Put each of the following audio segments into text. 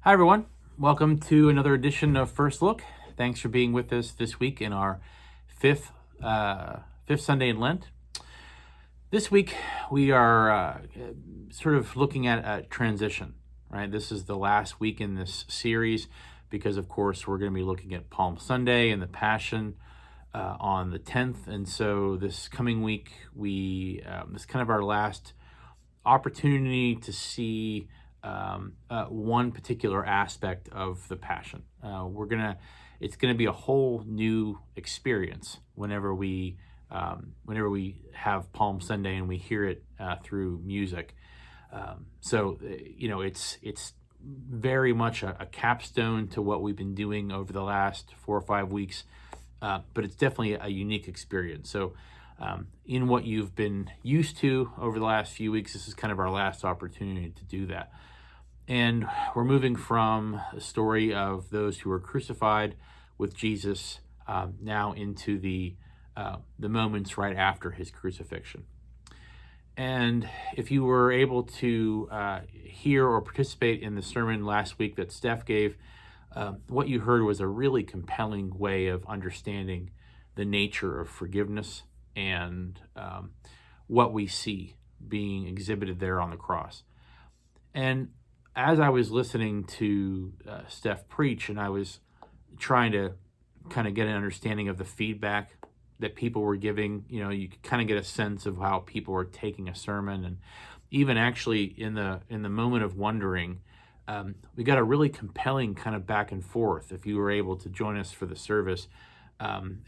Hi, everyone. Welcome to another edition of First Look. Thanks for being with us this week in our fifth fifth Sunday in Lent. This week we are sort of looking at a transition. Right, this is the last week in this series because, of course, we're going to be looking at Palm Sunday and the Passion on the 10th, and so this coming week this is kind of our last opportunity to see one particular aspect of the Passion. It's gonna be a whole new experience whenever we have Palm Sunday and we hear it through music. It's very much a capstone to what we've been doing over the last 4 or 5 weeks, but it's definitely a unique experience. So in what you've been used to over the last few weeks, this is kind of our last opportunity to do that. And we're moving from the story of those who were crucified with Jesus now into the moments right after his crucifixion. And if you were able to hear or participate in the sermon last week that Steph gave, what you heard was a really compelling way of understanding the nature of forgiveness and what we see being exhibited there on the cross. And as I was listening to Steph preach, and I was trying to kind of get an understanding of the feedback that people were giving, you could kind of get a sense of how people were taking a sermon, and even actually in the moment of wondering, we got a really compelling kind of back and forth. If you were able to join us for the service,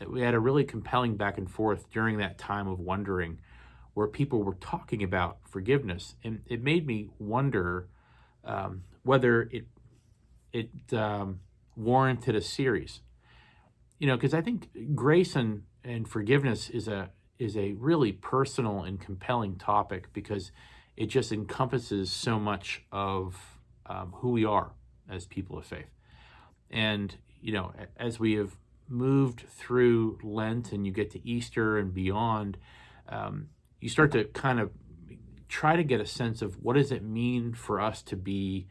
we had a really compelling back and forth during that time of wondering, where people were talking about forgiveness, and it made me wonder whether it warranted a series. Because I think grace and forgiveness is a really personal and compelling topic, because it just encompasses so much of who we are as people of faith. And as we have moved through Lent and you get to Easter and beyond, you start to kind of try to get a sense of what does it mean for us to be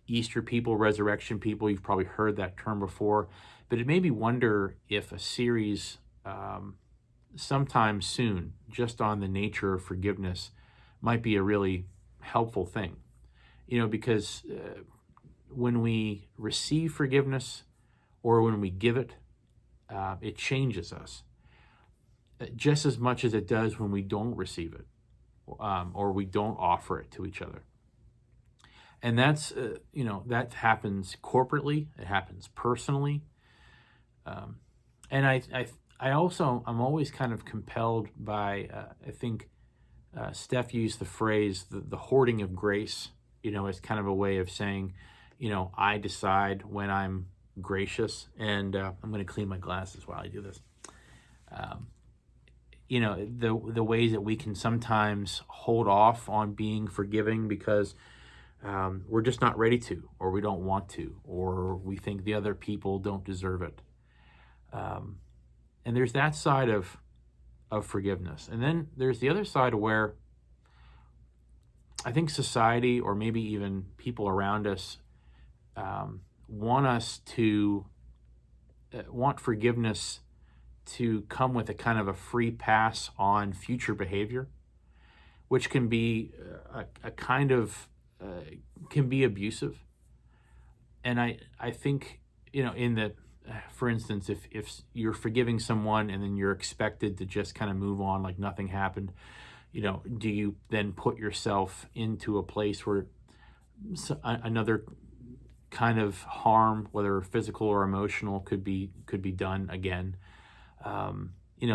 Easter people, resurrection people. You've probably heard that term before, but it made me wonder if a series sometime soon just on the nature of forgiveness might be a really helpful thing. Because when we receive forgiveness or when we give it, it changes us just as much as it does when we don't receive it. Or we don't offer it to each other. And that's, that happens corporately, it happens personally. And I'm always kind of compelled by, I think Steph used the phrase, the hoarding of grace, as kind of a way of saying, I decide when I'm gracious, and I'm going to clean my glasses while I do this. The ways that we can sometimes hold off on being forgiving because we're just not ready to, or we don't want to, or we think the other people don't deserve it. And there's that side of forgiveness. And then there's the other side where I think society, or maybe even people around us, want forgiveness to come with a kind of a free pass on future behavior, which can be can be abusive. And I think, for instance, if you're forgiving someone and then you're expected to just kind of move on like nothing happened, do you then put yourself into a place where another kind of harm, whether physical or emotional, could be done again?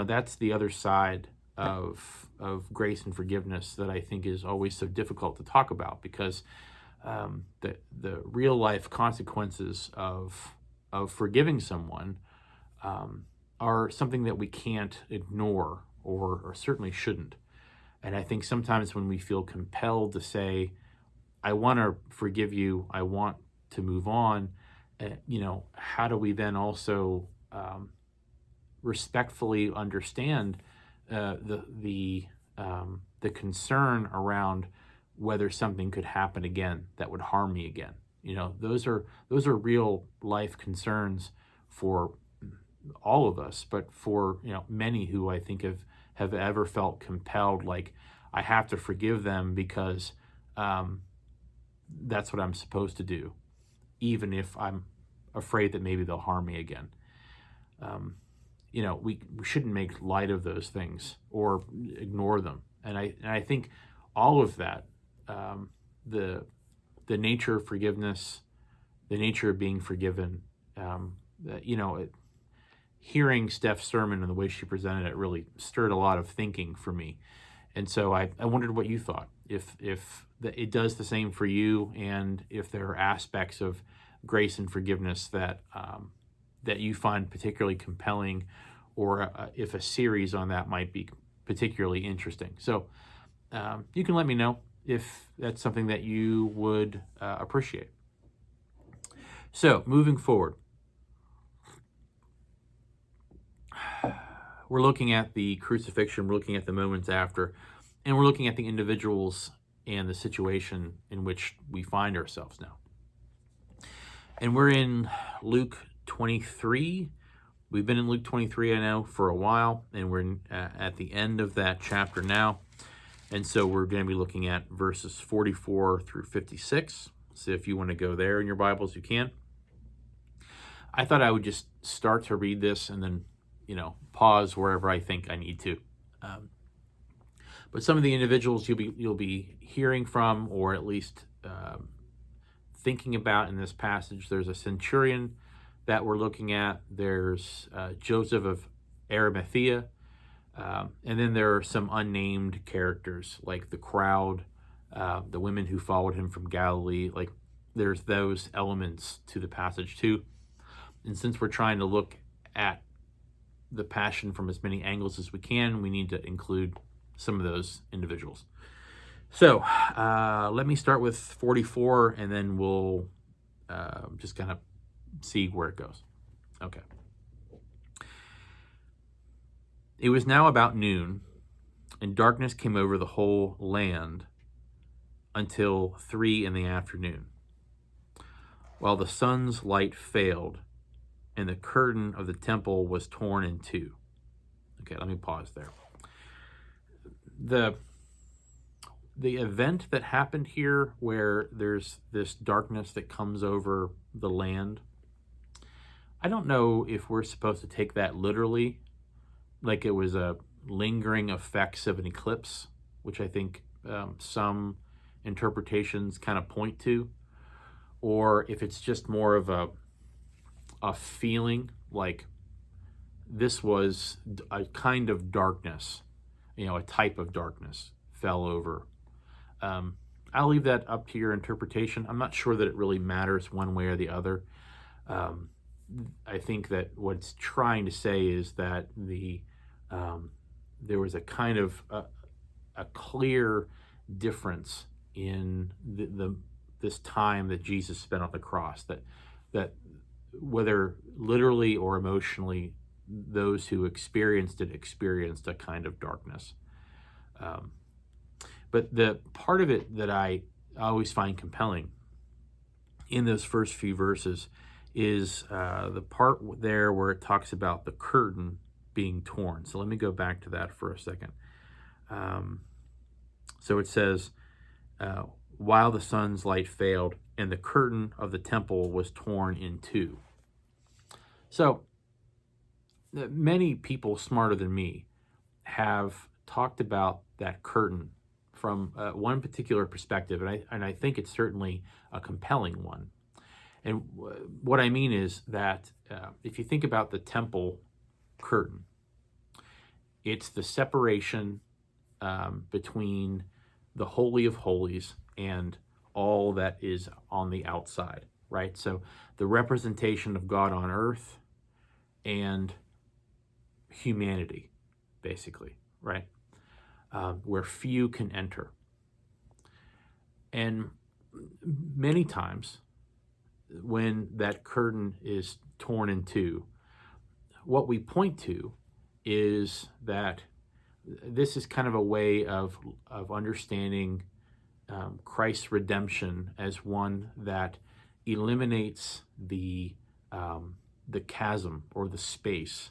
That's the other side of grace and forgiveness that I think is always so difficult to talk about, because the real life consequences of forgiving someone are something that we can't ignore, or certainly shouldn't. And I think sometimes when we feel compelled to say, I want to forgive you, I want to move on, how do we then also respectfully understand the concern around whether something could happen again that would harm me again? Those are real life concerns for all of us, but for many who I think have ever felt compelled, like I have to forgive them because that's what I'm supposed to do, even if I'm afraid that maybe they'll harm me again. We shouldn't make light of those things or ignore them. And I think all of that, the nature of forgiveness, the nature of being forgiven, hearing Steph's sermon and the way she presented it really stirred a lot of thinking for me. And so I wondered what you thought, if it does the same for you, and if there are aspects of grace and forgiveness that you find particularly compelling, or if a series on that might be particularly interesting. So you can let me know if that's something that you would appreciate. So moving forward, we're looking at the crucifixion, we're looking at the moments after, and we're looking at the individuals and the situation in which we find ourselves now. And we're in Luke 23. We've been in Luke 23, I know, for a while, and we're at the end of that chapter now. And so we're going to be looking at verses 44 through 56. So if you want to go there in your Bibles, you can. I thought I would just start to read this and then, pause wherever I think I need to. But some of the individuals you'll be hearing from, or at least thinking about in this passage, there's a centurion that we're looking at. There's Joseph of Arimathea. And then there are some unnamed characters, like the crowd, the women who followed him from Galilee. Like, there's those elements to the passage too. And since we're trying to look at the passion from as many angles as we can, we need to include some of those individuals. So let me start with 44, and then we'll just kind of see where it goes. Okay. It was now about noon, and darkness came over the whole land until 3 p.m, while the sun's light failed, and the curtain of the temple was torn in two. Okay, let me pause there. The event that happened here, where there's this darkness that comes over the land, I don't know if we're supposed to take that literally, like it was a lingering effects of an eclipse, which I think some interpretations kind of point to, or if it's just more of a feeling like this was a kind of darkness, a type of darkness fell over. I'll leave that up to your interpretation. I'm not sure that it really matters one way or the other. I think that what it's trying to say is that there was a kind of a clear difference in this time that Jesus spent on the cross, that whether literally or emotionally, those who experienced it experienced a kind of darkness. But the part of it that I always find compelling in those first few verses is the part there where it talks about the curtain being torn. So let me go back to that for a second. So it says, while the sun's light failed, and the curtain of the temple was torn in two. So many people smarter than me have talked about that curtain from one particular perspective, and I think it's certainly a compelling one. And what I mean is that if you think about the temple curtain, it's the separation between the Holy of Holies and all that is on the outside, right? So the representation of God on earth and humanity, basically, right? Where few can enter. And many times when that curtain is torn in two, what we point to is that this is kind of a way of understanding Christ's redemption as one that eliminates the chasm or the space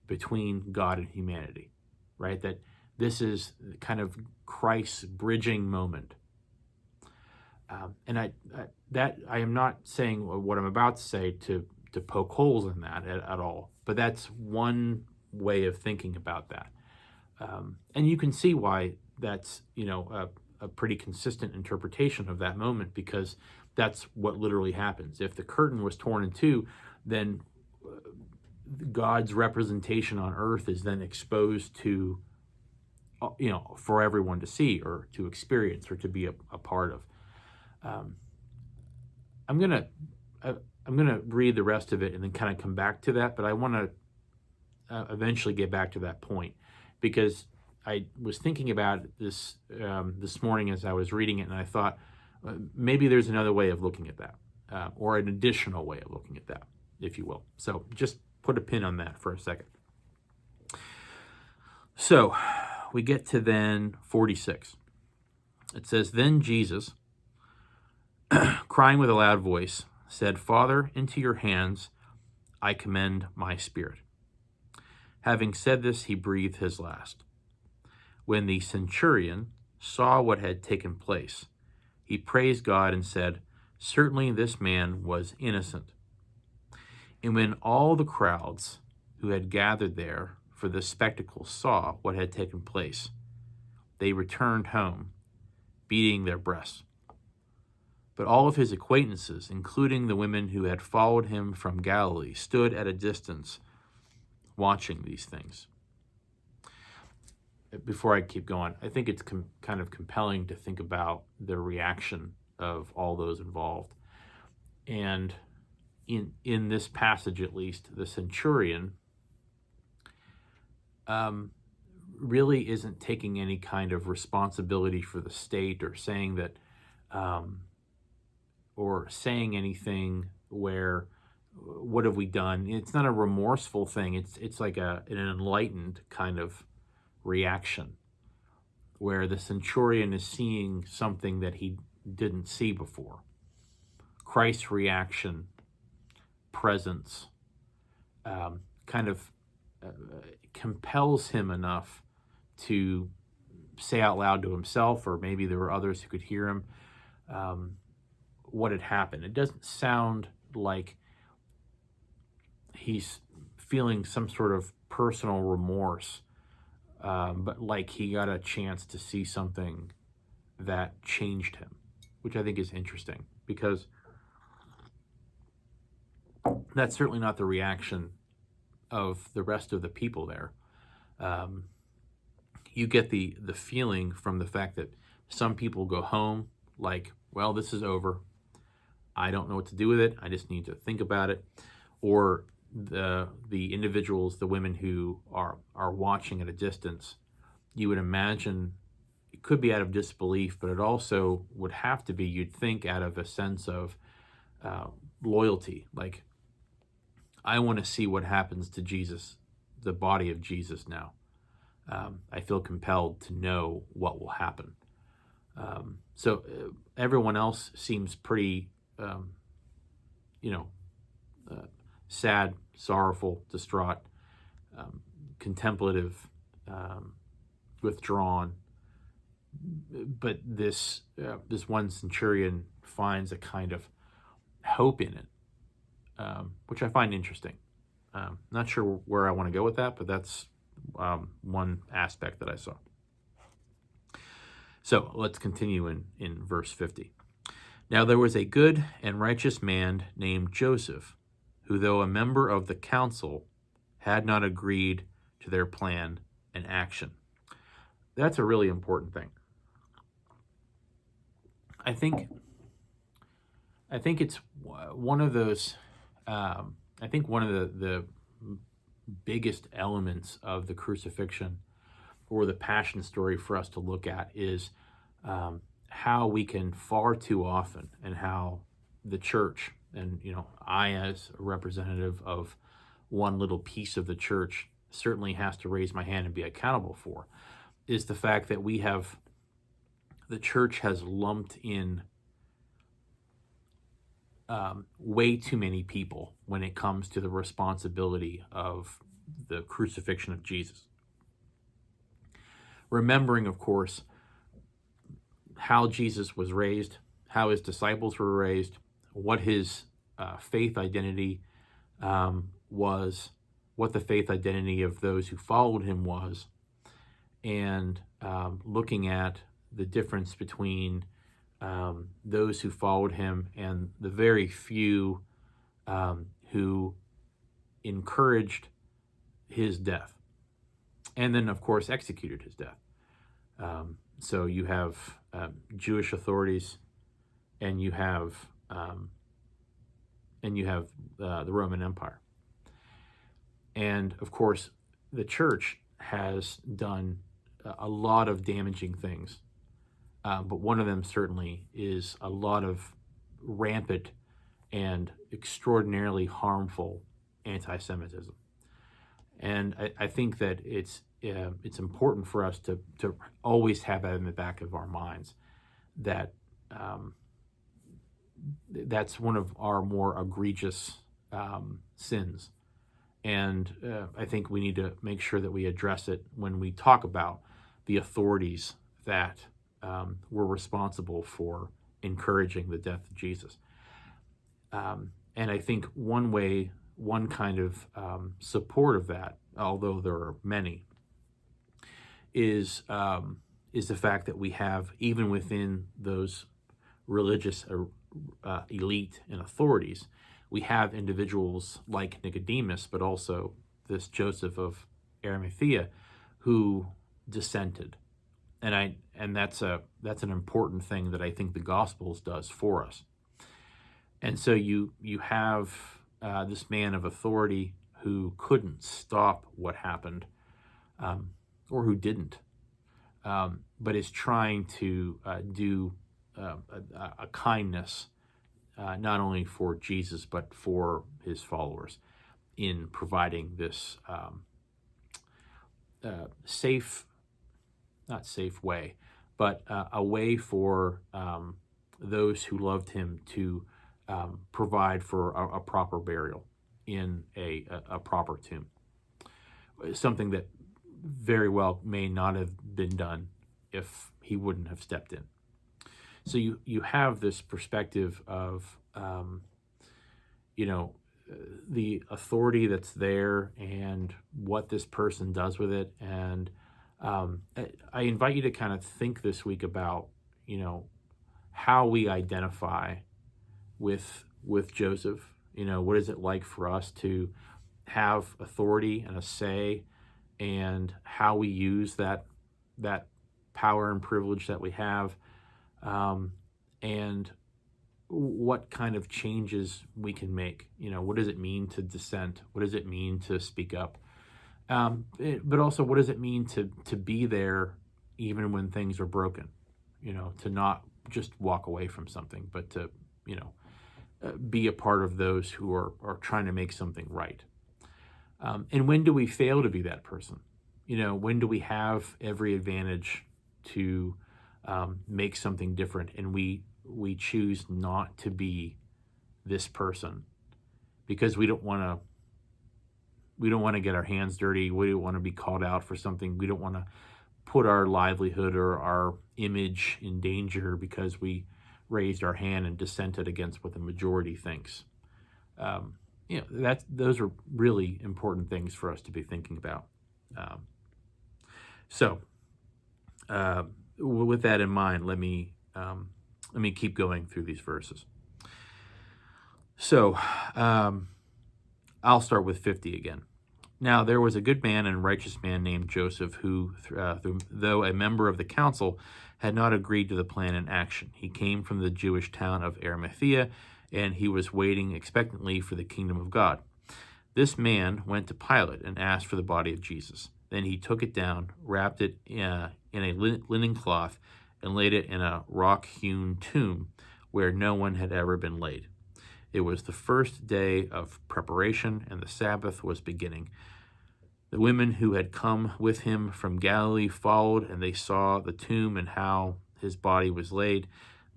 between God and humanity, right? That this is kind of Christ's bridging moment. And I am not saying what I'm about to say to poke holes in that at all, but that's one way of thinking about that. And you can see why that's, a pretty consistent interpretation of that moment, because that's what literally happens. If the curtain was torn in two, then God's representation on earth is then exposed to, for everyone to see or to experience or to be a part of. I'm gonna read the rest of it and then kind of come back to that, but I want to eventually get back to that point, because I was thinking about this this morning as I was reading it, and I thought maybe there's another way of looking at that, or an additional way of looking at that, if you will. So just put a pin on that for a second. So we get to then 46. It says, "Then Jesus, crying with a loud voice, said, 'Father, into your hands I commend my spirit.' Having said this, he breathed his last. When the centurion saw what had taken place, he praised God and said, 'Certainly this man was innocent.' And when all the crowds who had gathered there for the spectacle saw what had taken place, they returned home, beating their breasts. But all of his acquaintances, including the women who had followed him from Galilee, stood at a distance watching these things." Before I keep going, I think it's kind of compelling to think about the reaction of all those involved. And in this passage, at least, the centurion really isn't taking any kind of responsibility for the state, or saying that, or saying anything where, what have we done? It's not a remorseful thing. It's like an enlightened kind of reaction, where the centurion is seeing something that he didn't see before. Christ's reaction, presence, kind of compels him enough to say out loud to himself, or maybe there were others who could hear him, what had happened. It doesn't sound like he's feeling some sort of personal remorse, but like he got a chance to see something that changed him, which I think is interesting, because that's certainly not the reaction of the rest of the people there. You get the feeling from the fact that some people go home like, well, this is over. I don't know what to do with it. I just need to think about it. Or the individuals, the women who are watching at a distance, you would imagine it could be out of disbelief, but it also would have to be, you'd think, out of a sense of loyalty. Like, I want to see what happens to Jesus, the body of Jesus now. I feel compelled to know what will happen. So everyone else seems pretty, sad, sorrowful, distraught, contemplative, withdrawn. But this one centurion finds a kind of hope in it, which I find interesting. Not sure where I want to go with that, but that's one aspect that I saw. So let's continue in verse 50. "Now there was a good and righteous man named Joseph, who, though a member of the council, had not agreed to their plan and action." That's a really important thing. I think it's one of those. I think one of the biggest elements of the crucifixion or the passion story for us to look at is how we can far too often, and how the church, and I as a representative of one little piece of the church certainly has to raise my hand and be accountable for, is the fact that the church has lumped in way too many people when it comes to the responsibility of the crucifixion of Jesus. Remembering, of course, how Jesus was raised, how his disciples were raised, what his faith identity was, what the faith identity of those who followed him was, and looking at the difference between those who followed him and the very few who encouraged his death, and then, of course, executed his death. So you have Jewish authorities, and you have the Roman Empire, and of course, the church has done a lot of damaging things, but one of them certainly is a lot of rampant and extraordinarily harmful anti-Semitism. And I think that it's important for us to always have that in the back of our minds, that that's one of our more egregious sins. And I think we need to make sure that we address it when we talk about the authorities that were responsible for encouraging the death of Jesus. And I think one kind of support of that, although there are many, is the fact that we have, even within those religious elite and authorities, we have individuals like Nicodemus, but also this Joseph of Arimathea, who dissented, and that's an important thing that I think the Gospels does for us. And so you have this man of authority who couldn't stop what happened, or who didn't, but is trying to do a kindness, not only for Jesus, but for his followers, in providing this not safe way, but a way for those who loved him to provide for a proper burial in a proper tomb. Something that very well may not have been done if he wouldn't have stepped in. So you have this perspective of, the authority that's there and what this person does with it. And I invite you to kind of think this week about, how we identify with Joseph. What is it like for us to have authority and a say, and how we use that power and privilege that we have, and what kind of changes we can make. What does it mean to dissent? What does it mean to speak up? But also, what does it mean to be there even when things are broken? To not just walk away from something, but to, be a part of those who are trying to make something right. And when do we fail to be that person? When do we have every advantage to make something different, and we choose not to be this person because we don't want to get our hands dirty. We don't want to be called out for something. We don't want to put our livelihood or our image in danger because we raised our hand and dissented against what the majority thinks. Those are really important things for us to be thinking about. So with that in mind, let me keep going through these verses. So I'll start with 50 again. Now there was a good man and righteous man named Joseph, who, though a member of the council, had not agreed to the plan in action. He came from the Jewish town of Arimathea, and he was waiting expectantly for the kingdom of God. This man went to Pilate and asked for the body of Jesus. Then he took it down, wrapped it in a linen cloth, and laid it in a rock-hewn tomb where no one had ever been laid. It was the first day of preparation, and the Sabbath was beginning. The women who had come with him from Galilee followed, and they saw the tomb and how his body was laid.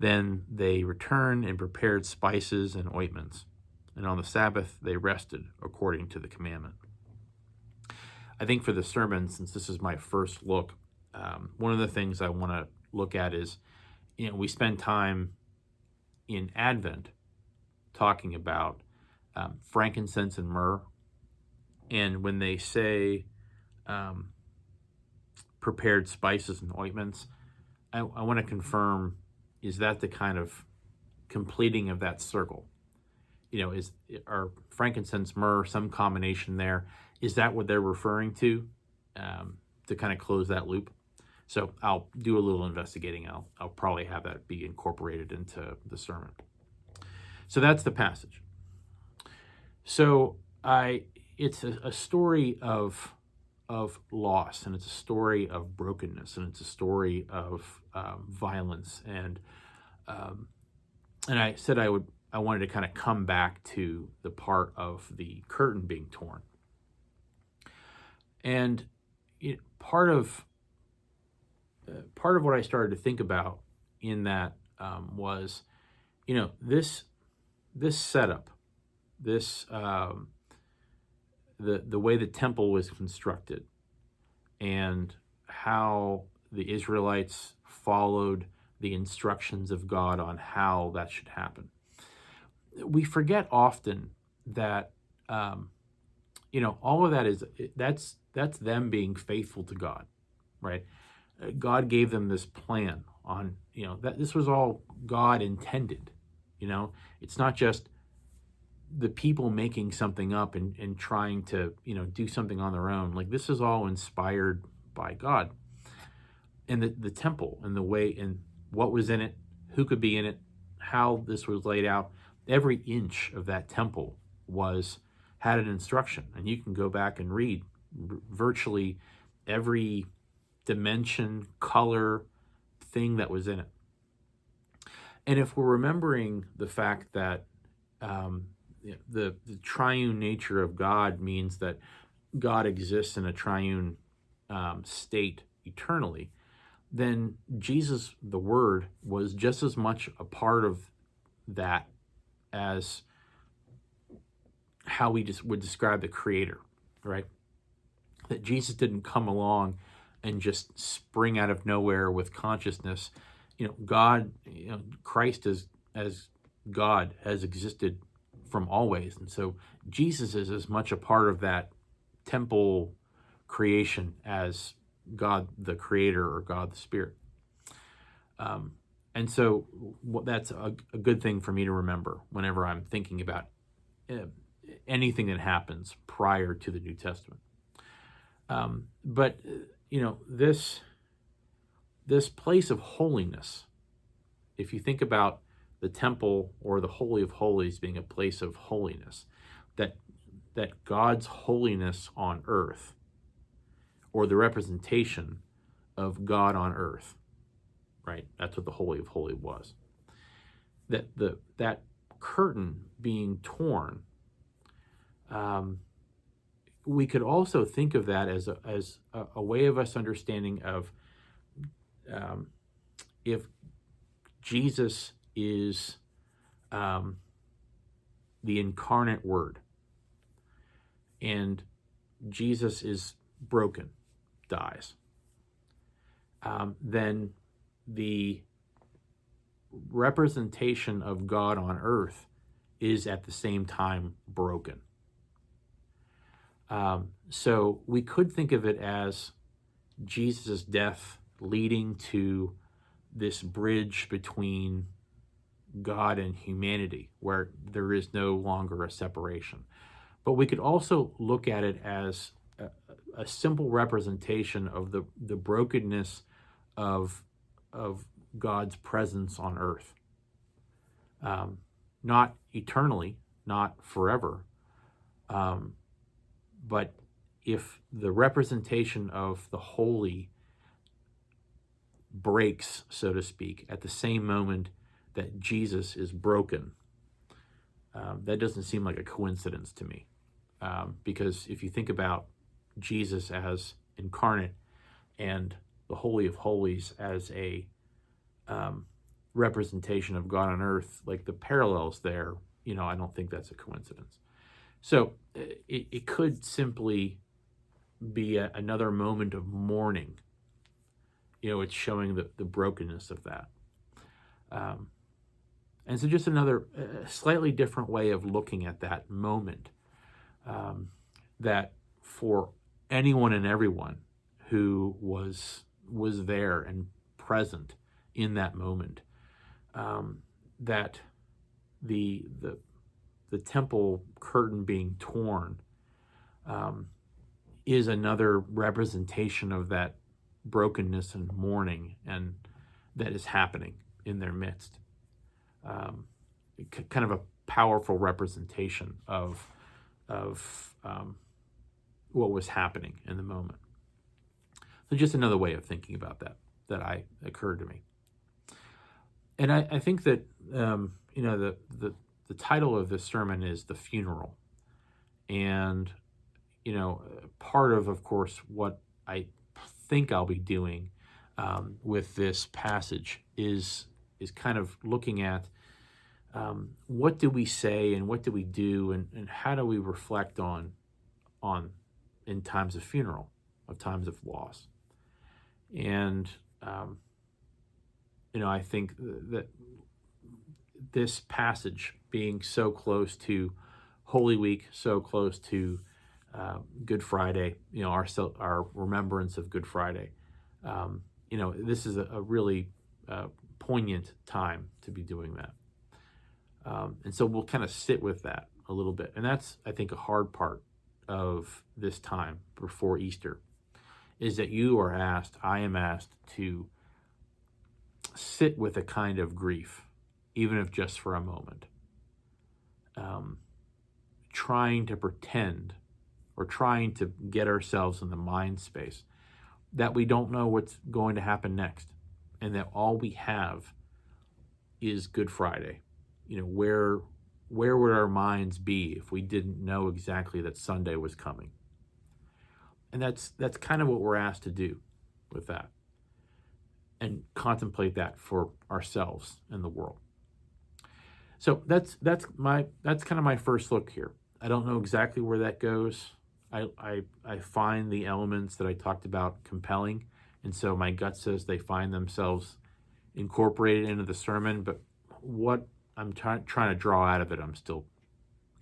Then they returned and prepared spices and ointments. And on the Sabbath they rested according to the commandment. I think for the sermon, since this is my first look, one of the things I want to look at is, we spend time in Advent talking about frankincense and myrrh. And when they say prepared spices and ointments, I want to confirm, is that the kind of completing of that circle? Are frankincense, myrrh, some combination there? Is that what they're referring to kind of close that loop? So I'll do a little investigating. I'll probably have that be incorporated into the sermon. So that's the passage. So it's a story of loss, and it's a story of brokenness, and it's a story of violence, and I said I wanted to kind of come back to the part of the curtain being torn, and part of what I started to think about in that was, this setup, this the way the temple was constructed, and how the Israelites followed the instructions of God on how that should happen. We forget often that all of that that's them being faithful to God, right? God gave them this plan on, that this was all God intended. It's not just the people making something up and trying to, do something on their own. Like, this is all inspired by God. And the temple and the way and what was in it, who could be in it, how this was laid out, every inch of that temple had an instruction. And you can go back and read virtually every dimension, color, thing that was in it. And if we're remembering the fact that the triune nature of God means that God exists in a triune state eternally, then Jesus, the Word, was just as much a part of that as how we just would describe the Creator, right? That Jesus didn't come along and just spring out of nowhere with consciousness. God, Christ as God has existed from always. And so Jesus is as much a part of that temple creation as God the Creator or God the Spirit. And so that's a good thing for me to remember whenever I'm thinking about anything that happens prior to the New Testament. But this place of holiness, if you think about the temple or the Holy of Holies being a place of holiness, that God's holiness on earth, or the representation of God on earth, right? That's what the Holy of Holies was. That curtain being torn, we could also think of that as a way of us understanding of if Jesus is the incarnate Word, and Jesus is broken, dies, then the representation of God on earth is at the same time broken. So we could think of it as Jesus' death leading to this bridge between God and humanity, where there is no longer a separation. But we could also look at it as a simple representation of the brokenness of God's presence on earth. Not eternally, not forever, but if the representation of the holy breaks, so to speak, at the same moment that Jesus is broken, that doesn't seem like a coincidence to me. Because if you think about Jesus as incarnate and the Holy of Holies as a representation of God on earth, like the parallels there, I don't think that's a coincidence. So it could simply be another moment of mourning. It's showing the brokenness of that. And so just another slightly different way of looking at that moment, that for anyone and everyone who was there and present in that moment, that the temple curtain being torn is another representation of that brokenness and mourning and that is happening in their midst. Kind of a powerful representation of what was happening in the moment. So just another way of thinking about that occurred to me. And I think that the title of this sermon is The Funeral. And part of course, what I think I'll be doing with this passage is kind of looking at what do we say and what do we do and how do we reflect on in times of funeral, of times of loss. And I think that this passage being so close to Holy Week, so close to Good Friday, our remembrance of Good Friday, this is a really poignant time to be doing that. And so we'll kind of sit with that a little bit. And that's, I think, a hard part of this time before Easter, is that I am asked to sit with a kind of grief, even if just for a moment, trying to pretend or trying to get ourselves in the mind space that we don't know what's going to happen next, and that all we have is Good Friday. Where would our minds be if we didn't know exactly that Sunday was coming? And that's kind of what we're asked to do with that, and contemplate that for ourselves and the world. So that's kind of my first look here. I don't know exactly where that goes. I find the elements that I talked about compelling, and so my gut says they find themselves incorporated into the sermon, but what I'm trying to draw out of it, I'm still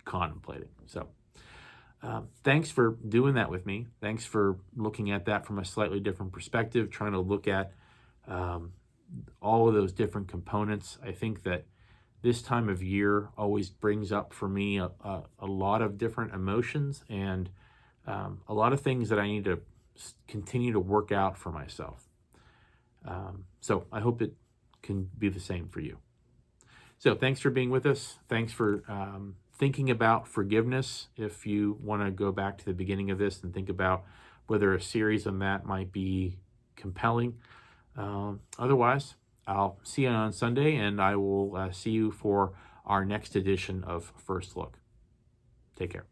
contemplating. So thanks for doing that with me. Thanks for looking at that from a slightly different perspective, trying to look at all of those different components. I think that this time of year always brings up for me a lot of different emotions and a lot of things that I need to continue to work out for myself. So I hope it can be the same for you. So thanks for being with us. Thanks for thinking about forgiveness. If you want to go back to the beginning of this and think about whether a series on that might be compelling. Otherwise, I'll see you on Sunday, and I will see you for our next edition of First Look. Take care.